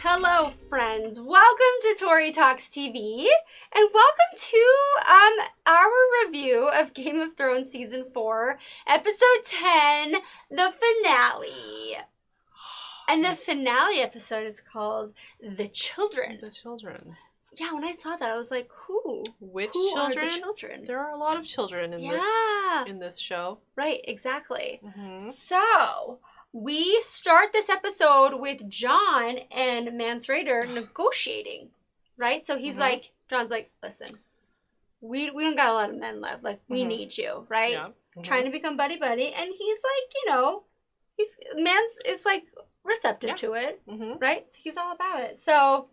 Hello friends, welcome to Tori Talks TV and welcome to our review of Game of Thrones Season 4, Episode 10, the finale. And the finale episode is called The Children. The Children. Yeah, when I saw that I was like, who? Which who children? Are the children? There are a lot of children in this show. Right, exactly. Mm-hmm. So, we start this episode with Jon and Mance Rayder negotiating, right? So he's like, Jon's like, listen, we don't got a lot of men left. Like, we need you, right? Yeah. Trying to become buddy-buddy. And he's like, Mance is like receptive to it, right? He's all about it. So,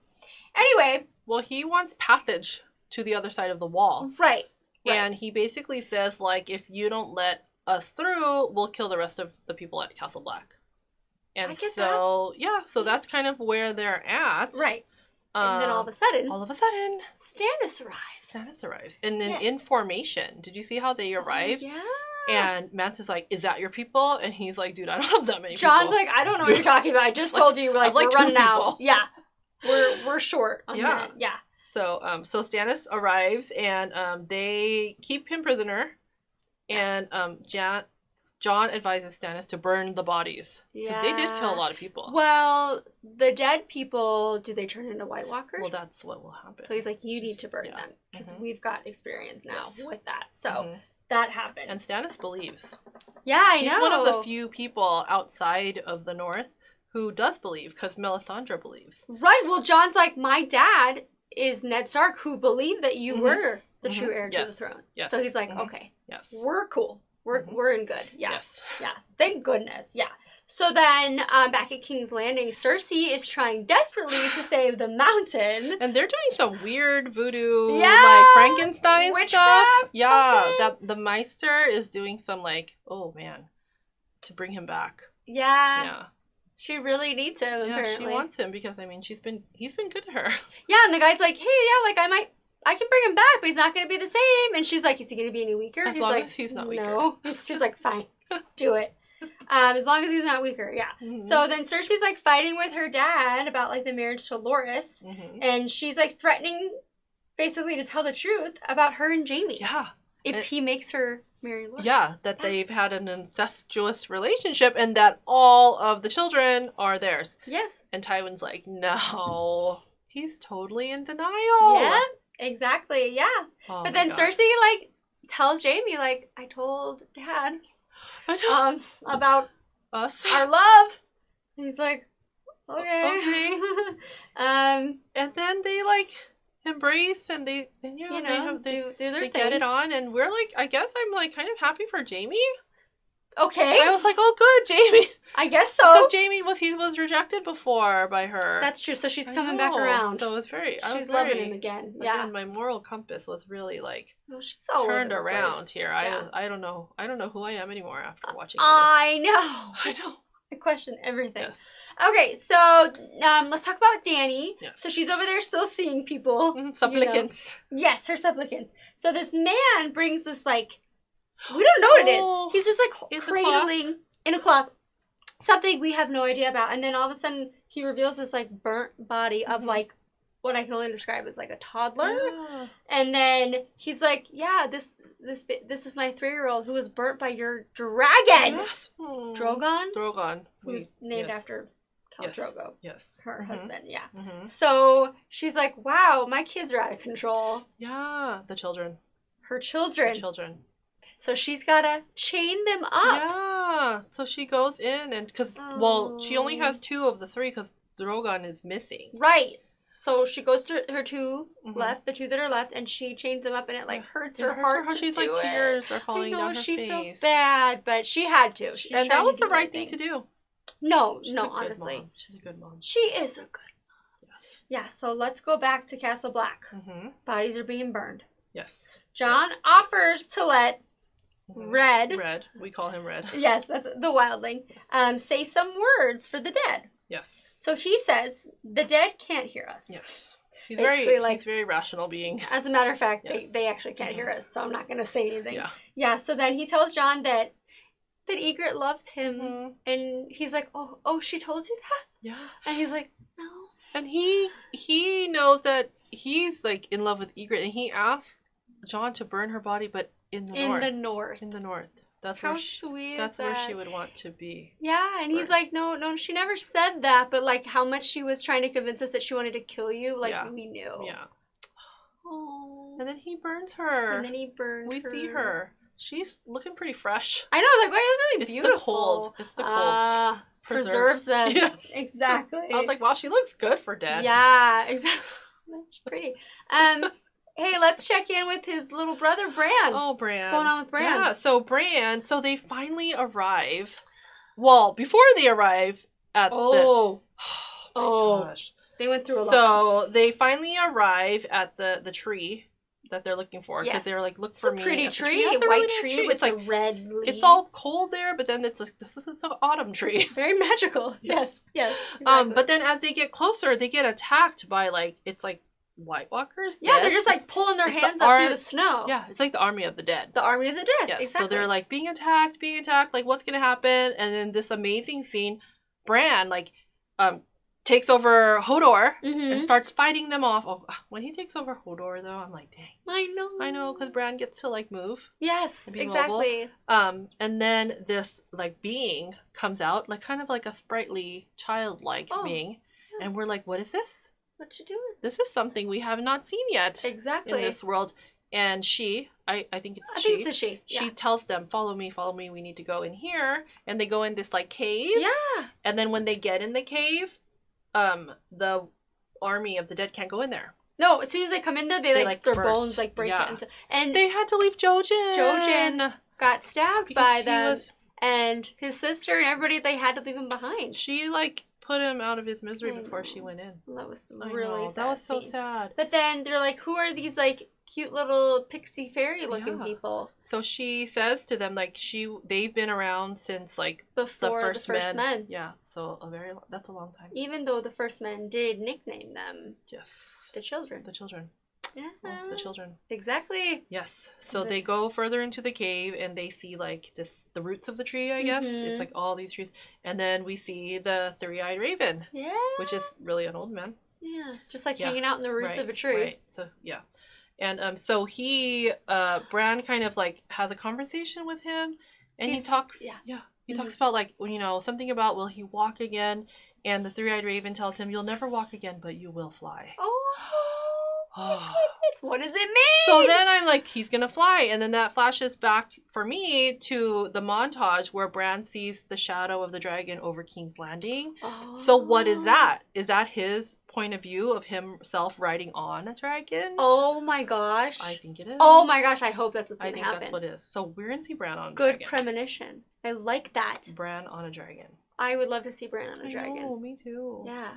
anyway. Well, he wants passage to the other side of the wall. Right. And he basically says, like, if you don't let us through, we'll kill the rest of the people at Castle Black. And so, that's kind of where they're at. Right. And then all of a sudden, Stannis arrives. And in formation. Did you see how they arrive? Yeah. And Mance is like, is that your people? And he's like, dude, I don't have that many Jon's people. like, I don't know what you're talking about. I just told you, we're running out. Yeah. We're short on men. Yeah. So Stannis arrives and they keep him prisoner. And Jon advises Stannis to burn the bodies. Because they did kill a lot of people. Well, the dead people, do they turn into White Walkers? Well, that's what will happen. So he's like, you need to burn them. Because we've got experience now with that. So that happened. And Stannis believes. Yeah, I know. He's one of the few people outside of the North who does believe. Because Melisandre believes. Right. Well, Jon's like, my dad is Ned Stark, who believed that you were the true heir to the throne. Yes. So he's like, okay. Yes. We're cool. We're in good. Yeah. Yes. Yeah. Thank goodness. Yeah. So then, back at King's Landing, Cersei is trying desperately to save the mountain. And they're doing some weird voodoo, like Frankenstein stuff. Yeah. The Meister is doing some to bring him back. Yeah. Yeah. She really needs him, apparently. She wants him because, he's been good to her. Yeah, and the guy's like, hey, I can bring him back, but he's not going to be the same. And she's like, is he going to be any weaker? As long as he's not weaker. No. She's like, fine, do it. As long as he's not weaker, yeah. So then Cersei's like fighting with her dad about like the marriage to Loras. And she's like threatening basically to tell the truth about her and Jaime. Yeah. If he makes her marry Loras. Yeah, that they've had an incestuous relationship and that all of the children are theirs. Yes. And Tywin's like, no, he's totally in denial. Yeah, exactly, yeah. Oh but then Cersei like tells Jaime like, I told Dad about us, our love. And he's like, okay. And then they like embrace and they do their thing. Get it on, and we're like, I guess I'm like kind of happy for Jaime. Okay. I was like, oh good, Jaime. I guess so. Because Jaime was rejected before by her. That's true. So she's coming back around. So it's she's loving him again. Yeah. Again, my moral compass was really like she's all turned around here. Yeah. I don't know who I am anymore after watching all this. I know. I question everything. Yes. Okay, so let's talk about Dany. Yes. So she's over there still seeing people. Supplicants. Yes, her supplicants. So this man brings this like, we don't know what it is. He's just like cradling in a cloth. Something we have no idea about. And then all of a sudden he reveals this like burnt body of like what I can only describe as like a toddler. Yeah. And then he's like, yeah, this is my 3-year-old who was burnt by your dragon. Yes. Drogon. Who's named after Khal Drogo. Yes. Her husband, yeah. So she's like, wow, my kids are out of control. Yeah. The children. Her children. The children. So she's got to chain them up. Yeah. So she goes in and, she only has 2 of the 3 because Drogon is missing. Right. So she goes to her 2 left, the 2 that are left, and she chains them up and it like hurts her heart. She's like, tears are falling down her face. She feels bad, but she had to. And that was the right thing to do. No, honestly. She's a good mom. She is a good mom. Yes. Yeah, so let's go back to Castle Black. Bodies are being burned. Yes. Jon offers to let Red. We call him Red. Yes, that's the wildling. Yes. Say some words for the dead. Yes. So he says, the dead can't hear us. Yes. He's very rational being. As a matter of fact, they actually can't hear us, so I'm not going to say anything. Yeah, so then he tells Jon that Ygritte loved him, and he's like, oh, she told you that? Yeah. And he's like, no. And he knows that he's like in love with Egret, and he asks John to burn her body, but in the north. In the north. That's how sweet. That's where she would want to be. Yeah, and he's like, no, she never said that, but like how much she was trying to convince us that she wanted to kill you, like we knew. Yeah. Oh. And then he burns her. We see her. She's looking pretty fresh. I know, like, wow, it's really beautiful. It's the cold. Preserves them. Yes. Exactly. I was like, wow, she looks good for dead. Yeah, exactly. That's pretty. Hey, let's check in with his little brother, Bran. Oh, Bran. What's going on with Bran? Yeah, so Bran, so they finally arrive. Well, before they arrive at the... Oh, my gosh. They went through a lot. So they finally arrive at the tree that they're looking for. Because they were like, look for me. It's a pretty tree. It's a white really tree with like red leaves. It's all cold there, but then it's like, this is an autumn tree. Very magical. Yes. Exactly. But then as they get closer, they get attacked by like, it's like, White Walkers? Yeah, they're just like pulling their hands up through the snow. Yeah, it's like the Army of the Dead. The Army of the Dead, yes, exactly. So they're like being attacked, like what's gonna happen? And then this amazing scene, Bran like takes over Hodor and starts fighting them off. Oh, when he takes over Hodor though, I'm like, dang. I know, because Bran gets to like move. Yes, exactly. Mobile. And then this like being comes out, like kind of like a sprightly, childlike being, and we're like, what is this? What you doing? This is something we have not seen yet. Exactly. In this world. And she, I think it's she. I think it's a she. Yeah. She tells them, follow me, we need to go in here. And they go in this like cave. Yeah. And then when they get in the cave, the Army of the Dead can't go in there. No, as soon as they come in there, they like their burst. bones like break it. And they had to leave Jojen. Jojen got stabbed by them. And his sister and everybody, they had to leave him behind. She like put him out of his misery before she went in. That was really sad. That was so sad. But then they're like, who are these like cute little pixie fairy looking people? So she says to them like they've been around since like before the first men. Yeah. So that's a long time. Even though the first men did nickname them. Yes. The children. Yeah. Oh, the children. Exactly. Yes. So they go further into the cave and they see like the roots of the tree, I guess. It's like all these trees. And then we see the three-eyed raven. Yeah. Which is really an old man. Yeah. Just like hanging out in the roots of a tree. Right. So yeah. And so he Bran kind of like has a conversation with him and he talks he talks about like, you know, something about will he walk again? And the three-eyed raven tells him, you'll never walk again, but you will fly. What does it mean? So then I'm like, he's gonna fly, and then that flashes back for me to the montage where Bran sees the shadow of the dragon over King's Landing. So what is that? Is that his point of view of himself riding on a dragon? Oh my gosh. I think it is. Oh my gosh, I hope that's what's gonna happen. I think that's what it is. So we're gonna see Bran on a dragon. Good premonition. I like that. Bran on a dragon. I would love to see Bran on a dragon. Oh, me too. Yeah.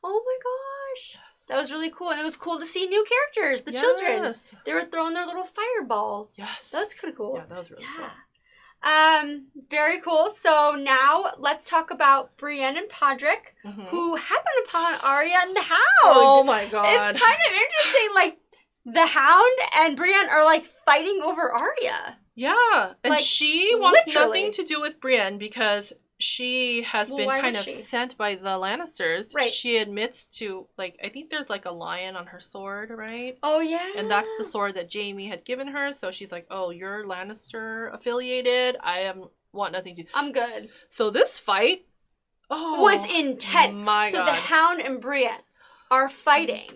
Oh my gosh. Yes. That was really cool. And it was cool to see new characters, the children. They were throwing their little fireballs. Yes. That was kind of cool. Yeah, that was really cool. Very cool. So now let's talk about Brienne and Podrick, who happened upon Arya and the Hound. Oh my god. It's kind of interesting, like, the Hound and Brienne are, like, fighting over Arya. Yeah. And like, she wants nothing to do with Brienne because she has been kind of sent by the Lannisters. Right. She admits to, like, I think there's like a lion on her sword, right? Oh, yeah. And that's the sword that Jaime had given her. So she's like, oh, you're Lannister affiliated. Want nothing to do. I'm good. So this fight was intense. My God. So the Hound and Brienne are fighting.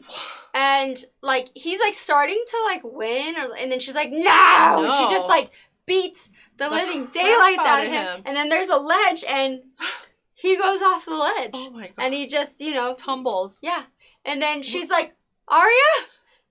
And, like, he's, like, starting to, like, win. And then she's like, no! And she just, like, beats the living daylights out of him. And then there's a ledge, and he goes off the ledge. Oh my god. And he just, you know, tumbles. Yeah. And then she's like, Arya?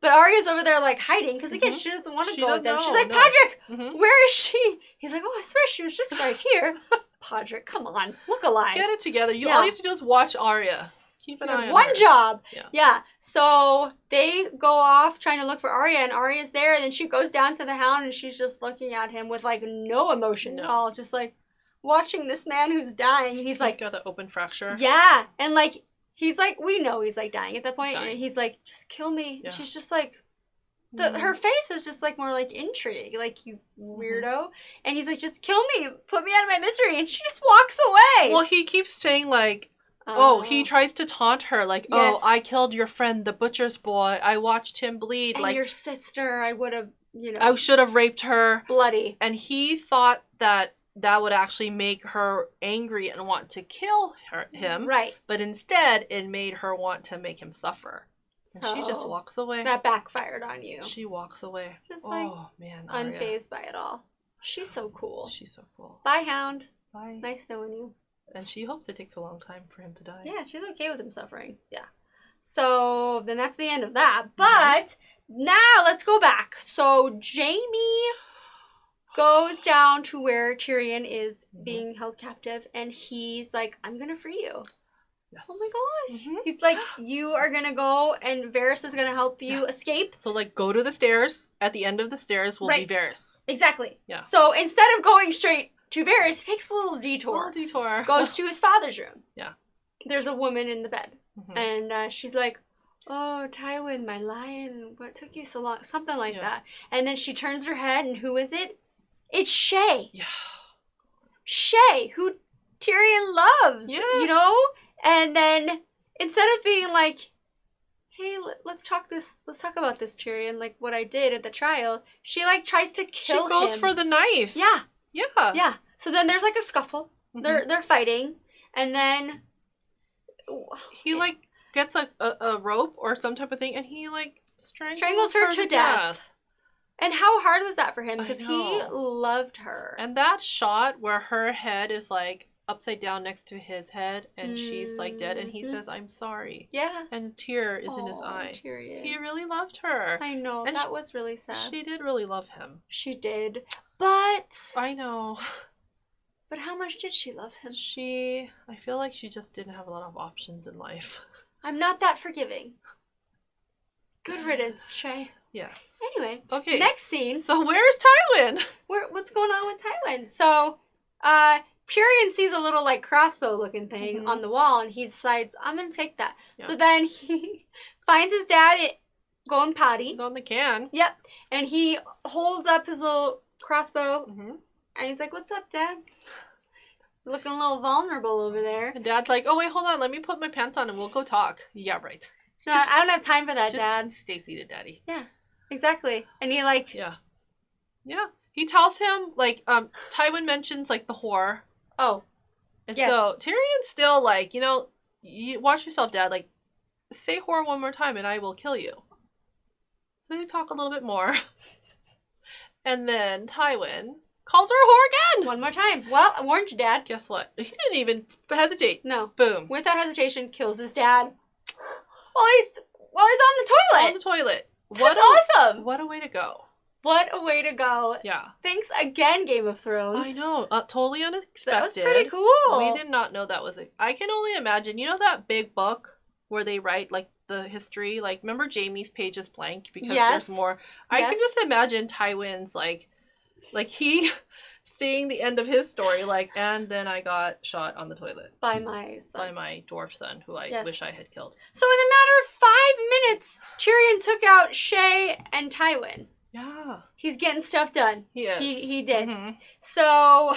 But Arya's over there, like, hiding, because, again, she doesn't want to go with them. She's like, Podrick, where is she? He's like, oh, I swear she was just right here. Podrick, come on. Look alive. Get it together. All you have to do is watch Arya. Keep an eye on her. One job. Yeah. So they go off trying to look for Arya, and Arya's there, and then she goes down to the Hound, and she's just looking at him with, like, no emotion at all. Just, like, watching this man who's dying. He's like, got the open fracture. Yeah. And, like, he's like, we know he's, like, dying at that point, and he's like, just kill me. Yeah. And she's just like, her face is just, like, more like intrigue, like, you weirdo. And he's like, just kill me. Put me out of my misery. And she just walks away. Well, he keeps saying, like, Oh, he tries to taunt her like, yes. oh, I killed your friend, the butcher's boy. I watched him bleed. And like your sister, I would have, you know. I should have raped her. Bloody. And he thought that would actually make her angry and want to kill him. Right. But instead, it made her want to make him suffer. And she just walks away. That backfired on you. She walks away. Just like, man. unfazed by it all. She's so cool. She's so cool. Bye, Hound. Bye. Nice knowing you. And she hopes it takes a long time for him to die. Yeah, she's okay with him suffering. Yeah. So then that's the end of that. But now let's go back. So Jaime goes down to where Tyrion is being held captive, and he's like, I'm gonna free you. Yes. Oh my gosh. He's like, you are gonna go, and Varys is gonna help you escape. So like, go to the stairs. At the end of the stairs will be Varys. Exactly. Yeah. So instead of going straight to Varys, takes a little detour. Goes to his father's room. Yeah. There's a woman in the bed. And she's like, oh, Tywin, my lion, what took you so long? Something like that. And then she turns her head, and who is it? It's Shay. Yeah. Shay, who Tyrion loves. Yes. You know? And then instead of being like, hey, let's talk about this, Tyrion, like what I did at the trial, she like tries to kill him. She goes for the knife. Yeah. Yeah. Yeah. So then there's like a scuffle. They're fighting, and then he like gets a rope or some type of thing, and he like strangles her to death. And how hard was that for him? Because he loved her. And that shot where her head is like upside down next to his head, and she's like dead, and he says, "I'm sorry." Yeah. And a tear is in his eye. Tyrion. He really loved her. I know. And that was really sad. She did really love him. She did. But I know. But how much did she love him? I feel like she just didn't have a lot of options in life. I'm not that forgiving. Good riddance, Shay. Yes. Anyway. Okay. Next scene. So where's Tywin? What's going on with Tywin? So, Tyrion sees a little like crossbow looking thing on the wall, and he decides, I'm gonna take that. Yeah. So then he finds his dad going potty. He's on the can. Yep. And he holds up his little crossbow, and he's like, what's up, Dad? Looking a little vulnerable over there. And Dad's like, oh wait, hold on, let me put my pants on and we'll go talk. Yeah, right. No, I don't have time for that, Dad. Stay seated, Daddy. Yeah, exactly. And he like... Yeah. He tells him, like, Tywin mentions, like, the whore. Oh. And so Tyrion's still like, you watch yourself, Dad. Like, say whore one more time and I will kill you. So they talk a little bit more. And then Tywin calls her a whore again. One more time. Well, I warned you, Dad. Guess what? He didn't even hesitate. No. Boom. Without hesitation, kills his dad. While he's on the toilet. On the toilet. That's awesome. What a way to go. What a way to go. Yeah. Thanks again, Game of Thrones. I know. Totally unexpected. That was pretty cool. We did not know that was it. I can only imagine. You know that big book where they write, like, the history? Like, remember Jaime's page is blank because there's more. I can just imagine Tywin's, like he seeing the end of his story, like, and then I got shot on the toilet. By my son. By my dwarf son, who I wish I had killed. So in a matter of 5 minutes, Tyrion took out Shay and Tywin. Yeah. He's getting stuff done. He is. He did. So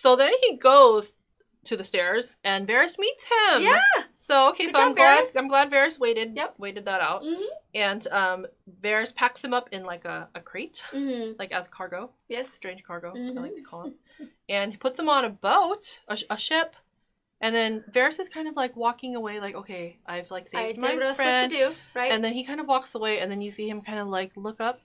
then he goes to the stairs and Varys meets him. Yeah. So I'm glad Varys waited that out. And Varys packs him up in like a crate, like as cargo. Yes. Strange cargo, I like to call it. And he puts him on a boat, a ship. And then Varys is kind of like walking away, like, okay, I've like saved my friend. I did what I was supposed to do, right? And then he kind of walks away, and then you see him kind of like look up.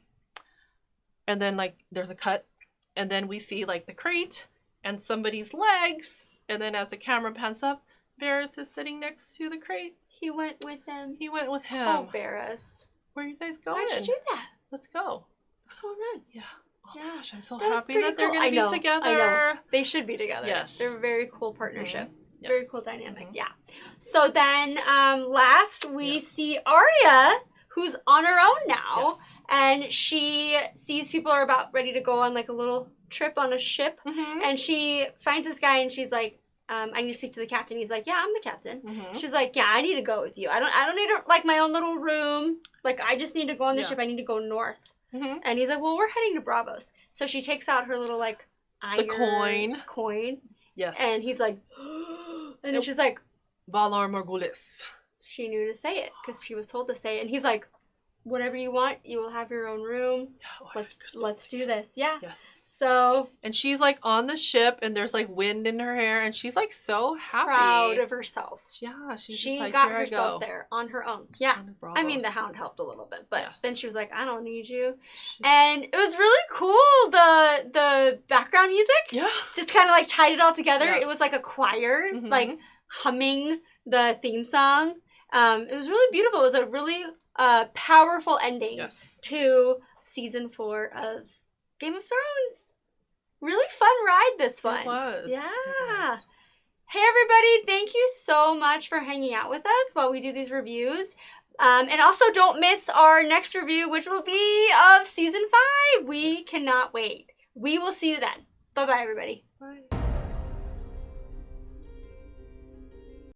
And then like there's a cut, and then we see like the crate and somebody's legs, and then as the camera pans up, Varys is sitting next to the crate. He went with him. Oh, Varys. Where are you guys going? Why'd you do that? Let's go. What's going on? Yeah. Oh my gosh, I'm so happy that they're going to be together. I know. They should be together. Yes. They're a very cool partnership. Yes. Very cool dynamic. Yeah. So then last we see Arya, who's on her own now. Yes. And she sees people are about ready to go on like a little trip on a ship. And she finds this guy and she's like, I need to speak to the captain. He's like, yeah, I'm the captain. She's like, yeah, I need to go with you. I don't need like my own little room. Like, I just need to go on the ship. I need to go north. And he's like, well, we're heading to Bravos. So she takes out her little like iron coin. Yes. And he's like, and then she's like, Valar Morghulis. She knew to say it because she was told to say it. And he's like, whatever you want, you will have your own room. Let's do this. Yeah. Yes. So. And she's like on the ship and there's like wind in her hair and she's like so happy. Proud of herself. Yeah. She like, got herself there on her own. Yeah. I mean, the hound helped a little bit, but then she was like, I don't need you. And it was really cool. The background music. Yeah. Just kind of like tied it all together. Yeah. It was like a choir, like humming the theme song. It was really beautiful. It was a really powerful ending to season 4 of Game of Thrones. Really fun ride, this one. It was. Yeah. It was. Hey, everybody. Thank you so much for hanging out with us while we do these reviews. And also, don't miss our next review, which will be of season 5. We cannot wait. We will see you then. Bye-bye, everybody. Bye.